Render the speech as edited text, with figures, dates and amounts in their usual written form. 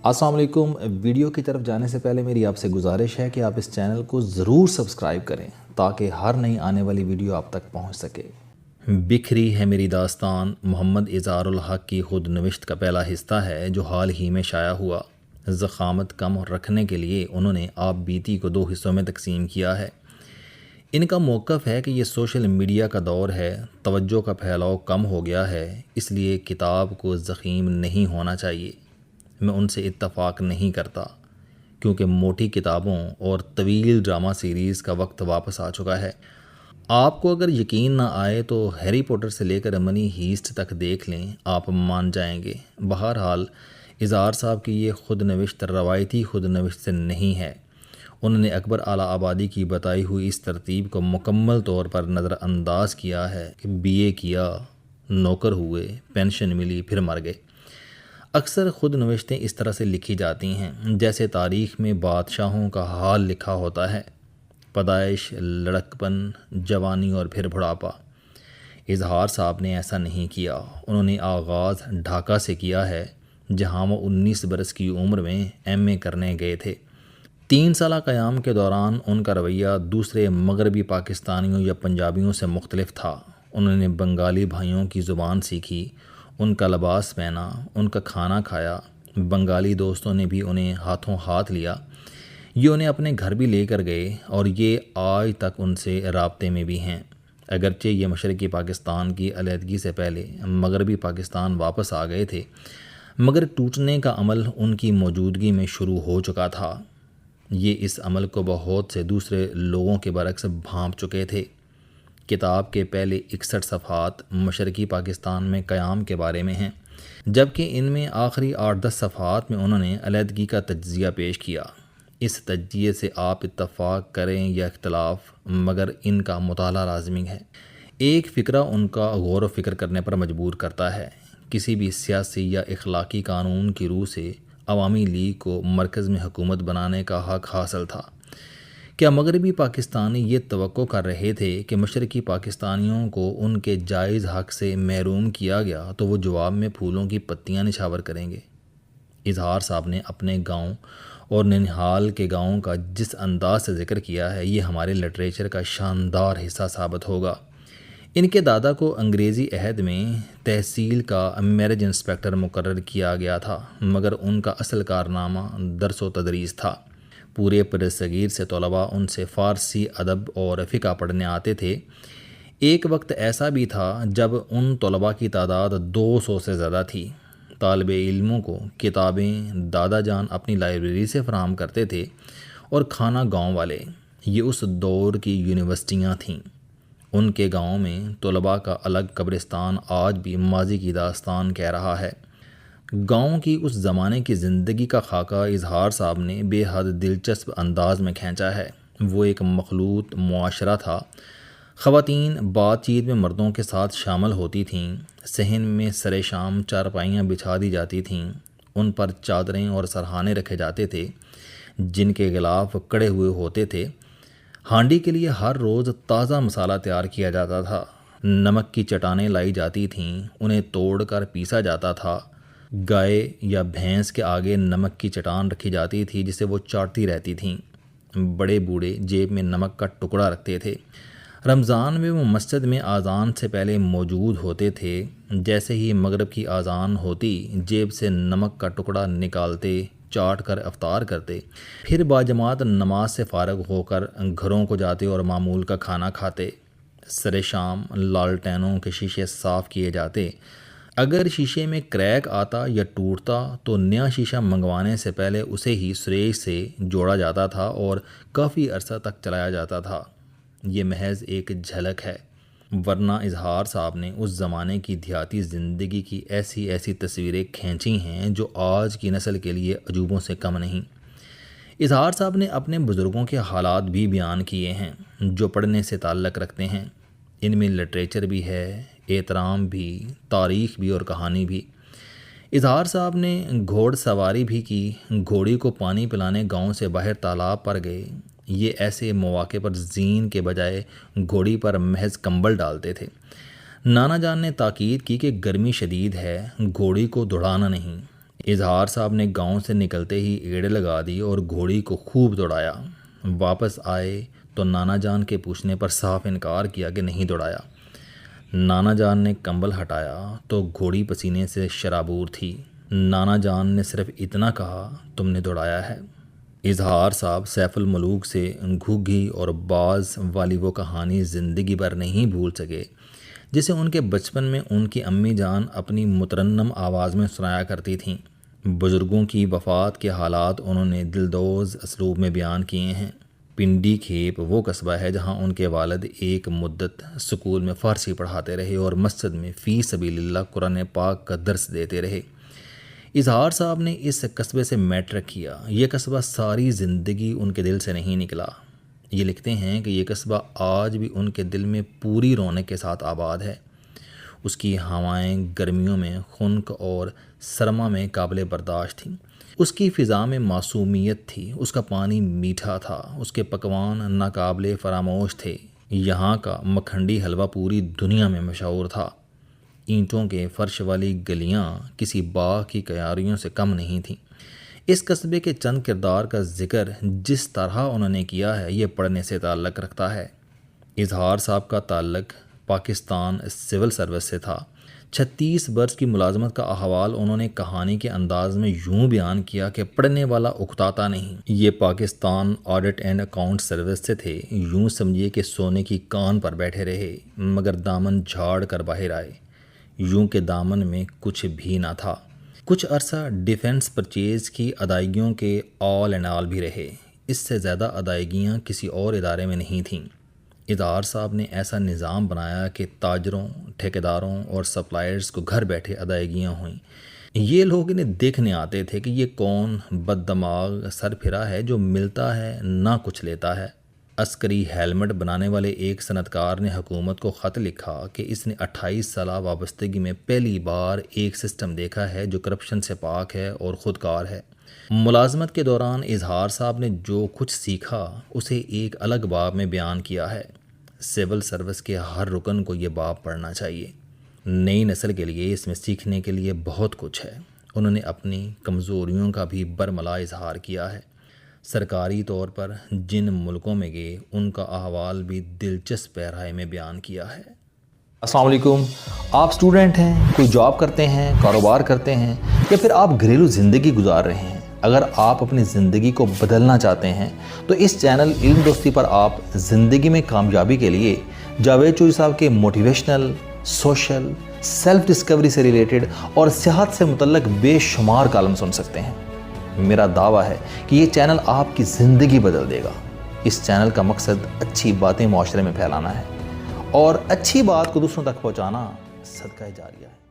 السلام علیکم۔ ویڈیو کی طرف جانے سے پہلے میری آپ سے گزارش ہے کہ آپ اس چینل کو ضرور سبسکرائب کریں تاکہ ہر نئی آنے والی ویڈیو آپ تک پہنچ سکے۔ بکھری ہے میری داستان محمد اظہار الحق کی خود نوشت کا پہلا حصہ ہے جو حال ہی میں شائع ہوا۔ ضخامت کم رکھنے کے لیے انہوں نے آپ بیتی کو 2 حصوں میں تقسیم کیا ہے۔ ان کا موقف ہے کہ یہ سوشل میڈیا کا دور ہے، توجہ کا پھیلاؤ کم ہو گیا ہے، اس لیے کتاب کو ضخیم نہیں ہونا چاہیے۔ میں ان سے اتفاق نہیں کرتا کیونکہ موٹی کتابوں اور طویل ڈرامہ سیریز کا وقت واپس آ چکا ہے۔ آپ کو اگر یقین نہ آئے تو ہیری پوٹر سے لے کر منی ہیسٹ تک دیکھ لیں، آپ مان جائیں گے۔ بہرحال اظہار صاحب کی یہ خود نوشت روایتی خود نوشت سے نہیں ہے۔ انہوں نے اکبر اعلیٰ آبادی کی بتائی ہوئی اس ترتیب کو مکمل طور پر نظر انداز کیا ہے کہ BA کیا، نوکر ہوئے، پینشن ملی، پھر مر گئے۔ اکثر خود نوشتیں اس طرح سے لکھی جاتی ہیں جیسے تاریخ میں بادشاہوں کا حال لکھا ہوتا ہے، پیدائش، لڑکپن، جوانی اور پھر بڑھاپا۔ اظہار صاحب نے ایسا نہیں کیا۔ انہوں نے آغاز ڈھاکہ سے کیا ہے جہاں وہ 19 برس کی عمر میں MA کرنے گئے تھے۔ 3 سالہ قیام کے دوران ان کا رویہ دوسرے مغربی پاکستانیوں یا پنجابیوں سے مختلف تھا۔ انہوں نے بنگالی بھائیوں کی زبان سیکھی، ان کا لباس پہنا، ان کا کھانا کھایا۔ بنگالی دوستوں نے بھی انہیں ہاتھوں ہاتھ لیا، یہ انہیں اپنے گھر بھی لے کر گئے اور یہ آج تک ان سے رابطے میں بھی ہیں۔ اگرچہ یہ مشرقی پاکستان کی علیحدگی سے پہلے مغربی پاکستان واپس آ گئے تھے، مگر ٹوٹنے کا عمل ان کی موجودگی میں شروع ہو چکا تھا۔ یہ اس عمل کو بہت سے دوسرے لوگوں کے برعکس بھانپ چکے تھے۔ کتاب کے پہلے 61 صفحات مشرقی پاکستان میں قیام کے بارے میں ہیں، جبکہ ان میں آخری 8-10 صفحات میں انہوں نے علیحدگی کا تجزیہ پیش کیا۔ اس تجزیے سے آپ اتفاق کریں یا اختلاف، مگر ان کا مطالعہ لازمی ہے۔ ایک فقرہ ان کا غور و فکر کرنے پر مجبور کرتا ہے۔ کسی بھی سیاسی یا اخلاقی قانون کی روح سے عوامی لیگ کو مرکز میں حکومت بنانے کا حق حاصل تھا۔ کیا مغربی پاکستانی یہ توقع کر رہے تھے کہ مشرقی پاکستانیوں کو ان کے جائز حق سے محروم کیا گیا تو وہ جواب میں پھولوں کی پتیاں نچھاور کریں گے؟ اظہار صاحب نے اپنے گاؤں اور ننہال کے گاؤں کا جس انداز سے ذکر کیا ہے یہ ہمارے لٹریچر کا شاندار حصہ ثابت ہوگا۔ ان کے دادا کو انگریزی عہد میں تحصیل کا میرج انسپکٹر مقرر کیا گیا تھا، مگر ان کا اصل کارنامہ درس و تدریس تھا۔ پورے برصغیر سے طلباء ان سے فارسی ادب اور فقہ پڑھنے آتے تھے۔ ایک وقت ایسا بھی تھا جب ان طلباء کی تعداد 200 سے زیادہ تھی۔ طالب علموں کو کتابیں دادا جان اپنی لائبریری سے فراہم کرتے تھے اور کھانا گاؤں والے۔ یہ اس دور کی یونیورسٹیاں تھیں۔ ان کے گاؤں میں طلباء کا الگ قبرستان آج بھی ماضی کی داستان کہہ رہا ہے۔ گاؤں کی اس زمانے کی زندگی کا خاکہ اظہار صاحب نے بے حد دلچسپ انداز میں کھینچا ہے۔ وہ ایک مخلوط معاشرہ تھا۔ خواتین بات چیت میں مردوں کے ساتھ شامل ہوتی تھیں۔ صحن میں سر شام چارپائیاں بچھا دی جاتی تھیں، ان پر چادریں اور سرہانے رکھے جاتے تھے جن کے غلاف کڑے ہوئے ہوتے تھے۔ ہانڈی کے لیے ہر روز تازہ مسالہ تیار کیا جاتا تھا۔ نمک کی چٹانیں لائی جاتی تھیں، انہیں توڑ کر پیسا جاتا تھا۔ گائے یا بھینس کے آگے نمک کی چٹان رکھی جاتی تھی جسے وہ چاٹتی رہتی تھیں۔ بڑے بوڑھے جیب میں نمک کا ٹکڑا رکھتے تھے۔ رمضان میں وہ مسجد میں اذان سے پہلے موجود ہوتے تھے۔ جیسے ہی مغرب کی اذان ہوتی جیب سے نمک کا ٹکڑا نکالتے، چاٹ کر افطار کرتے، پھر باجماعت نماز سے فارغ ہو کر گھروں کو جاتے اور معمول کا کھانا کھاتے۔ سر شام لالٹینوں کے شیشے صاف کیے جاتے۔ اگر شیشے میں کریک آتا یا ٹوٹتا تو نیا شیشہ منگوانے سے پہلے اسے ہی سریش سے جوڑا جاتا تھا اور کافی عرصہ تک چلایا جاتا تھا۔ یہ محض ایک جھلک ہے، ورنہ اظہار صاحب نے اس زمانے کی دیہاتی زندگی کی ایسی تصویریں کھینچی ہیں جو آج کی نسل کے لیے عجوبوں سے کم نہیں۔ اظہار صاحب نے اپنے بزرگوں کے حالات بھی بیان کیے ہیں جو پڑھنے سے تعلق رکھتے ہیں۔ ان میں لٹریچر بھی ہے، احترام بھی، تاریخ بھی اور کہانی بھی۔ اظہار صاحب نے گھوڑ سواری بھی کی، گھوڑی کو پانی پلانے گاؤں سے باہر تالاب پر گئے۔ یہ ایسے مواقع پر زین کے بجائے گھوڑی پر محض کمبل ڈالتے تھے۔ نانا جان نے تاکید کی کہ گرمی شدید ہے، گھوڑی کو دوڑانا نہیں۔ اظہار صاحب نے گاؤں سے نکلتے ہی ایڑے لگا دی اور گھوڑی کو خوب دوڑایا۔ واپس آئے تو نانا جان کے پوچھنے پر صاف انکار کیا کہ نہیں دوڑایا۔ نانا جان نے کمبل ہٹایا تو گھوڑی پسینے سے شرابور تھی۔ نانا جان نے صرف اتنا کہا، تم نے دوڑایا ہے۔ اظہار صاحب سیف الملوک سے گھوگھی اور باز والی وہ کہانی زندگی بھر نہیں بھول سکے جسے ان کے بچپن میں ان کی امی جان اپنی مترنم آواز میں سنایا کرتی تھیں۔ بزرگوں کی وفات کے حالات انہوں نے دلدوز اسلوب میں بیان کیے ہیں۔ پنڈی کھیپ وہ قصبہ ہے جہاں ان کے والد ایک مدت سکول میں فارسی پڑھاتے رہے اور مسجد میں فی سبیل اللہ قرآن پاک کا درس دیتے رہے۔ اظہار صاحب نے اس قصبے سے میٹرک کیا۔ یہ قصبہ ساری زندگی ان کے دل سے نہیں نکلا۔ یہ لکھتے ہیں کہ یہ قصبہ آج بھی ان کے دل میں پوری رونق کے ساتھ آباد ہے۔ اس کی ہوائیں گرمیوں میں خنک اور سرما میں قابل برداشت تھیں۔ اس کی فضا میں معصومیت تھی، اس کا پانی میٹھا تھا، اس کے پکوان ناقابل فراموش تھے۔ یہاں کا مکھنڈی حلوہ پوری دنیا میں مشہور تھا۔ اینٹوں کے فرش والی گلیاں کسی باغ کی کیاریوں سے کم نہیں تھیں۔ اس قصبے کے چند کردار کا ذکر جس طرح انہوں نے کیا ہے یہ پڑھنے سے تعلق رکھتا ہے۔ اظہار صاحب کا تعلق پاکستان سول سروس سے تھا۔ 36 برس کی ملازمت کا احوال انہوں نے کہانی کے انداز میں یوں بیان کیا کہ پڑھنے والا اکتاتا نہیں۔ یہ Pakistan audit and account service سے تھے۔ یوں سمجھیے کہ سونے کی کان پر بیٹھے رہے مگر دامن جھاڑ کر باہر آئے، یوں کہ دامن میں کچھ بھی نہ تھا۔ کچھ عرصہ ڈیفنس پرچیز کی ادائیگیوں کے آل اینڈ آل بھی رہے۔ اس سے زیادہ ادائیگیاں کسی اور ادارے میں نہیں تھیں۔ اظہار صاحب نے ایسا نظام بنایا کہ تاجروں، ٹھیکیداروں اور سپلائرز کو گھر بیٹھے ادائیگیاں ہوئیں۔ یہ لوگ انہیں دیکھنے آتے تھے کہ یہ کون بد دماغ سر پھرا ہے جو ملتا ہے نہ کچھ لیتا ہے۔ عسکری ہیلمٹ بنانے والے ایک صنعتکار نے حکومت کو خط لکھا کہ اس نے 28 سالہ وابستگی میں پہلی بار ایک سسٹم دیکھا ہے جو کرپشن سے پاک ہے اور خودکار ہے۔ ملازمت کے دوران اظہار صاحب نے جو کچھ سیکھا اسے ایک الگ باب میں بیان کیا ہے۔ سول سروس کے ہر رکن کو یہ باب پڑھنا چاہیے۔ نئی نسل کے لیے اس میں سیکھنے کے لیے بہت کچھ ہے۔ انہوں نے اپنی کمزوریوں کا بھی برملا اظہار کیا ہے۔ سرکاری طور پر جن ملکوں میں گئے ان کا احوال بھی دلچسپ پیراہے میں بیان کیا ہے۔ السلام علیکم، آپ سٹوڈنٹ ہیں، کوئی جاب کرتے ہیں، کاروبار کرتے ہیں یا پھر آپ گھریلو زندگی گزار رہے ہیں۔ اگر آپ اپنی زندگی کو بدلنا چاہتے ہیں تو اس چینل علم دوستی پر آپ زندگی میں کامیابی کے لیے جاوید چوہری صاحب کے موٹیویشنل، سوشل، سیلف ڈسکوری سے ریلیٹڈ اور صحت سے متعلق بے شمار کالم سن سکتے ہیں۔ میرا دعویٰ ہے کہ یہ چینل آپ کی زندگی بدل دے گا۔ اس چینل کا مقصد اچھی باتیں معاشرے میں پھیلانا ہے اور اچھی بات کو دوسروں تک پہنچانا صدقہ جاریہ ہے۔